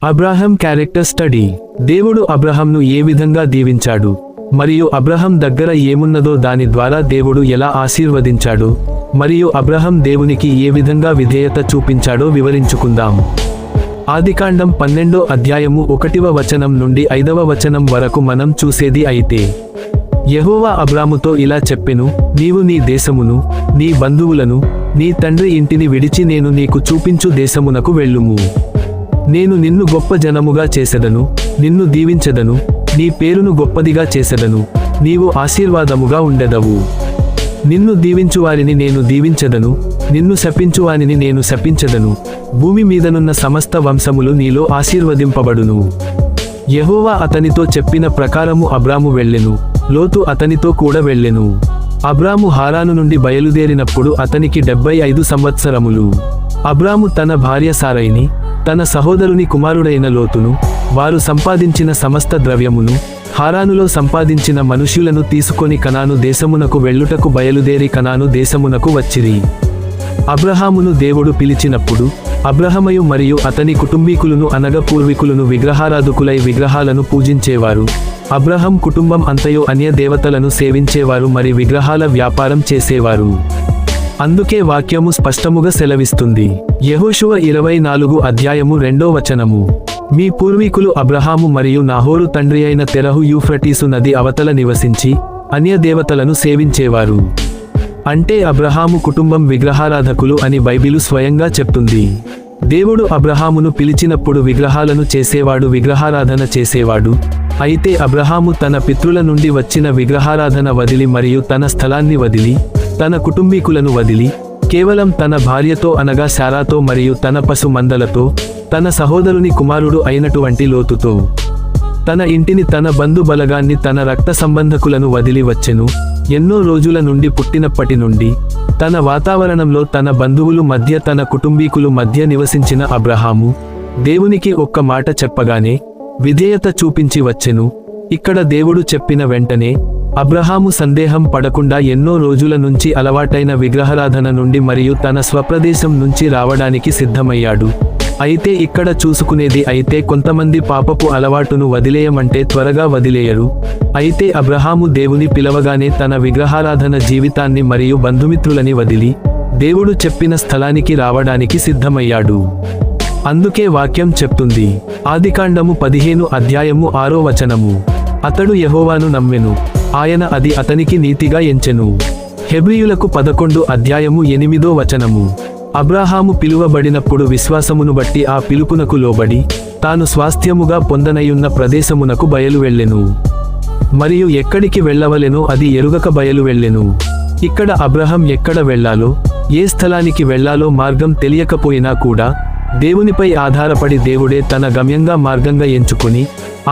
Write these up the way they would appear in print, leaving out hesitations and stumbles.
Abraham character study. దేవుడు అబ్రహాంను ఏ విధంగా దీవించాడు మరియు అబ్రహాం దగ్గర ఏమున్నదో దాని ద్వారా దేవుడు ఎలా ఆశీర్వదించాడు మరియు అబ్రహాం దేవునికి ఏ విధంగా విధేయత చూపించాడో వివరించుకుందాం. ఆదికాండం 12వ అధ్యాయము 1వ వచనం నుండి 5వ వచనం వరకు మనం చూసేది అయితే, యెహోవా అబ్రాముతో ఇలా చెప్పెను, నీవు నీ దేశమును, నీ బంధువులను, నీ తండ్రి ఇంటిని విడిచి నేను నీకు చూపించు దేశమునకు వెళ్ళుము. నేను నిన్ను గొప్ప జనముగా చేసెదను, నిన్ను దీవించెదను, నీ పేరును గొప్పదిగా చేసెదను, నీవు ఆశీర్వాదముగా ఉండెదవు. నిన్ను దీవించువారిని నేను దీవించెదను, నిన్ను శపించువానిని నేను శపించెదను, భూమి మీదనున్న సమస్త వంశములు నీలో ఆశీర్వదింపబడును. యెహోవా అతనితో చెప్పిన ప్రకారము అబ్రాము వెళ్ళెను, లోతు అతనితో కూడా వెళ్ళెను. అబ్రాము హారాను నుండి బయలుదేరినప్పుడు అతనికి 75 సంవత్సరములు. అబ్రాము తన భార్య సారైని, తన సహోదరుని కుమారుడైన లోతును, వారు సంపాదించిన సమస్త ద్రవ్యమును, హారానులో సంపాదించిన మనుష్యులను తీసుకొని కనాను దేశమునకు వెళ్ళుటకు బయలుదేరి కనాను దేశమునకు వచ్చిరి. అబ్రహామును దేవుడు పిలిచినప్పుడు అబ్రహమయు మరియు అతని కుటుంబీకులను అనగా పూర్వీకులను విగ్రహారాధకులై విగ్రహాలను పూజించేవారు. అబ్రహం కుటుంబం అంతయు అన్య దేవతలను సేవించేవారు మరి విగ్రహాల వ్యాపారం చేసేవారు. అందుకే వాక్యము స్పష్టముగా సెలవిస్తుంది. యెహోషువ 24వ అధ్యాయము 2వ వచనము, మీ పూర్వీకులు అబ్రహాము మరియు నాహోరు తండ్రి అయిన తెరహు యూఫ్రటీసు నది అవతల నివసించి అన్య దేవతలను సేవించేవారు. అంటే అబ్రహాము కుటుంబం విగ్రహారాధకులు అని బైబిలు స్వయంగా చెప్తుంది. దేవుడు అబ్రహామును పిలిచినప్పుడు విగ్రహాలను చేసేవాడు, విగ్రహారాధన చేసేవాడు. అయితే అబ్రహాము తన పితృల నుండి వచ్చిన విగ్రహారాధన వదిలి మరియు తన స్థలాన్ని వదిలి, తన కుటుంబీకులను వదిలి, కేవలం తన భార్యతో అనగా శారాతో మరియు తన పశు మందలతో, తన సహోదరుని కుమారుడు అయినటువంటి లోతుతో, తన ఇంటిని, తన బంధు బలగాన్ని, తన రక్త సంబంధకులను వదిలి వచ్చెను. ఎన్నో రోజుల నుండి పుట్టినప్పటి నుండి తన వాతావరణంలో తన బంధువులు మధ్య, తన కుటుంబీకులు మధ్య నివసించిన అబ్రహాము దేవునికి ఒక్క మాట చెప్పగానే విధేయత చూపించి వచ్చెను. ఇక్కడ దేవుడు చెప్పిన వెంటనే అబ్రహాము సందేహం పడకుండా ఎన్నో రోజుల నుంచి అలవాటైన విగ్రహారాధన నుండి మరియు తన స్వప్రదేశం నుంచి రావడానికి సిద్ధమయ్యాడు. అయితే ఇక్కడ చూసుకునేది అయితే కొంతమంది పాపపు అలవాటును వదిలేయమంటే త్వరగా వదిలేయరు. అయితే అబ్రహాము దేవుని పిలవగానే తన విగ్రహారాధన జీవితాన్ని మరియు బంధుమిత్రులని వదిలి దేవుడు చెప్పిన స్థలానికి రావడానికి సిద్ధమయ్యాడు. అందుకే వాక్యం చెప్తుంది. ఆదికాండము 15వ అధ్యాయము 6వ వచనము, అతడు యెహోవాను నమ్మెను, ఆయన అది అతనికి నీతిగా ఎంచెను. హెబ్రీయులకు 11వ అధ్యాయము 8వ వచనము, అబ్రాహాము పిలువబడినప్పుడు విశ్వాసమును బట్టి ఆ పిలుపునకు లోబడి తాను స్వాస్థ్యముగా పొందనయున్న ప్రదేశమునకు బయలు వెళ్ళెను. మరియు ఎక్కడికి వెళ్ళవలెనో అది ఎరుగక బయలు వెళ్ళెను. ఇక్కడ అబ్రహాం ఎక్కడ వెళ్ళాలో, ఏ స్థలానికి వెళ్ళాలో మార్గం తెలియకపోయినా కూడా దేవునిపై ఆధారపడి దేవుడే తన గమ్యంగా మార్గంగా ఎంచుకొని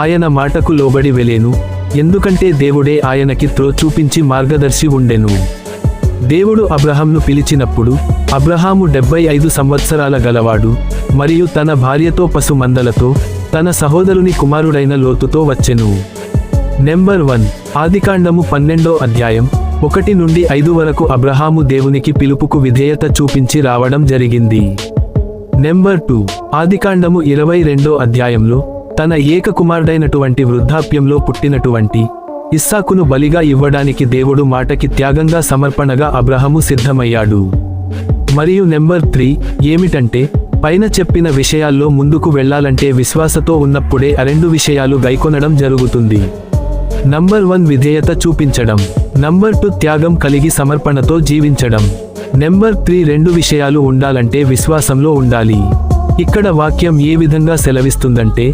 ఆయన మాటకు లోబడి వెళ్ళెను. ఎందుకంటే దేవుడే ఆయనకి త్రో చూపించి మార్గదర్శి ఉండెను. దేవుడు అబ్రహాంను పిలిచినప్పుడు అబ్రహాము 75 సంవత్సరాల గలవాడు మరియు తన భార్యతో పశు మందలతో, తన సహోదరుని కుమారుడైన లోతుతో వచ్చెను. నెంబర్ 1, ఆదికాండము 12వ అధ్యాయం 1 నుండి 5 వరకు అబ్రహాము దేవునికి పిలుపుకు విధేయత చూపించి రావడం జరిగింది. నెంబర్ 2, ఆదికాండము 22వ అధ్యాయంలో తన ఏక కుమారుడైనటువంటి వృద్ధాప్యంలో పుట్టినటువంటి ఇస్సాకును బలిగా ఇవ్వడానికి దేవుడు మాటకి త్యాగంగా సమర్పణగా అబ్రహాము సిద్ధమయ్యాడు. మరియు నెంబర్ 3 ఏమిటంటే, పైన చెప్పిన విషయాల్లో ముందుకు వెళ్ళాలంటే విశ్వాసతో ఉన్నప్పుడే ఆ 2 విషయాలు గైకొనడం జరుగుతుంది. నంబర్ 1 విధేయత చూపించడం, నంబర్ 2 త్యాగం కలిగి సమర్పణతో జీవించడం. నెంబర్ 3 2 విషయాలు ఉండాలంటే విశ్వాసంలో ఉండాలి. ఇక్కడ వాక్యం ఏ విధంగా సెలవిస్తుందంటే,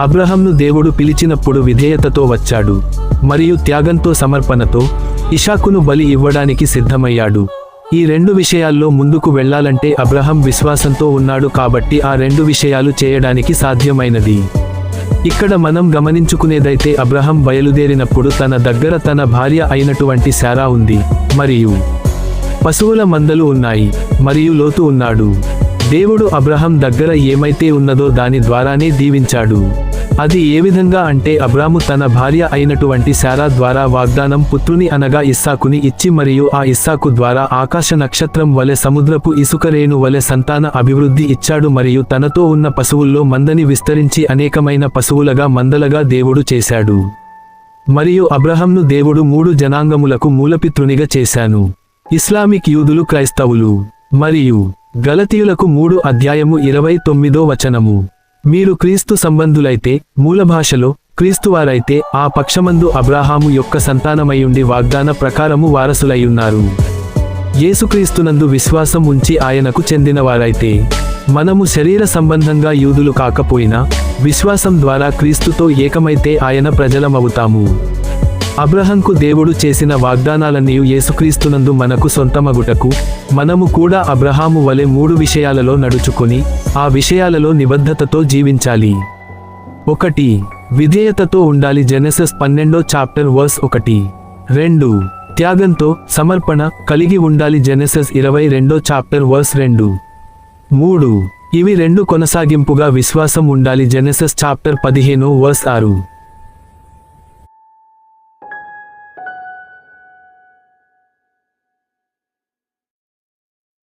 అబ్రహాంను దేవుడు పిలిచినప్పుడు విధేయతతో వచ్చాడు మరియు త్యాగంతో సమర్పణతో ఇషాకును బలి ఇవ్వడానికి సిద్ధమయ్యాడు. ఈ 2 విషయాల్లో ముందుకు వెళ్ళాలంటే అబ్రహాం విశ్వాసంతో ఉన్నాడు కాబట్టి ఆ 2 విషయాలు చేయడానికి సాధ్యమైనది. ఇక్కడ మనం గమనించుకునేదైతే అబ్రహాం బయలుదేరినప్పుడు తన దగ్గర తన భార్య అయినటువంటి శారా ఉంది మరియు పశువుల మందలు ఉన్నాయి మరియు లోతు ఉన్నాడు. దేవుడు అబ్రహాం దగ్గర ఏమైతే ఉన్నదో దాని ద్వారానే దీవించాడు. అది ఏ విధంగా అంటే అబ్రాము తన భార్య అయినటువంటి శారా ద్వారా వాగ్దానం పుత్రుని అనగా ఇస్సాకుని ఇచ్చి మరియు ఆ ఇస్సాకు ద్వారా ఆకాశ నక్షత్రం వలె సముద్రపు ఇసుకరేణు వలె సంతాన అభివృద్ధి ఇచ్చాడు మరియు తనతో ఉన్న పశువుల్లో మందని విస్తరించి అనేకమైన పశువులగా మందలగా దేవుడు చేశాడు. మరియు అబ్రహాంను దేవుడు 3 జనాంగములకు మూలపితృనిగా చేశాను. ఇస్లామిక్ యూదులు క్రైస్తవులు. మరియు గలతీయులకు 3:29 మీరు క్రీస్తు సంబంధులైతే మూల భాషలో క్రీస్తువారైతే ఆ పక్షమందు అబ్రాహాము యొక్క సంతానమయుండి వాగ్దాన ప్రకారము వారసులయ్యున్నారు. యేసుక్రీస్తునందు విశ్వాసం ఉంచి ఆయనకు చెందినవారైతే మనము శరీర సంబంధంగా యూదులు కాకపోయినా విశ్వాసం ద్వారా క్రీస్తుతో ఏకమైతే ఆయన ప్రజలమవుతాము. అబ్రహాంకు దేవుడు చేసిన వాగ్దానాలన్నీ యేసుక్రీస్తునందు మనకు సొంతమగుటకు మనము కూడా అబ్రహాము వలె 3 విషయాలలో నడుచుకొని ఆ విషయాలలో నిబద్ధతతో జీవించాలి. 1. విధేయతతో ఉండాలి. జెనెసిస్ 12:1. 2. త్యాగంతో సమర్పణ కలిగి ఉండాలి. జెనెసిస్ 22:2. 3. ఇవి 2 కొనసాగింపుగా విశ్వాసం ఉండాలి. జెనెసిస్ 15:6.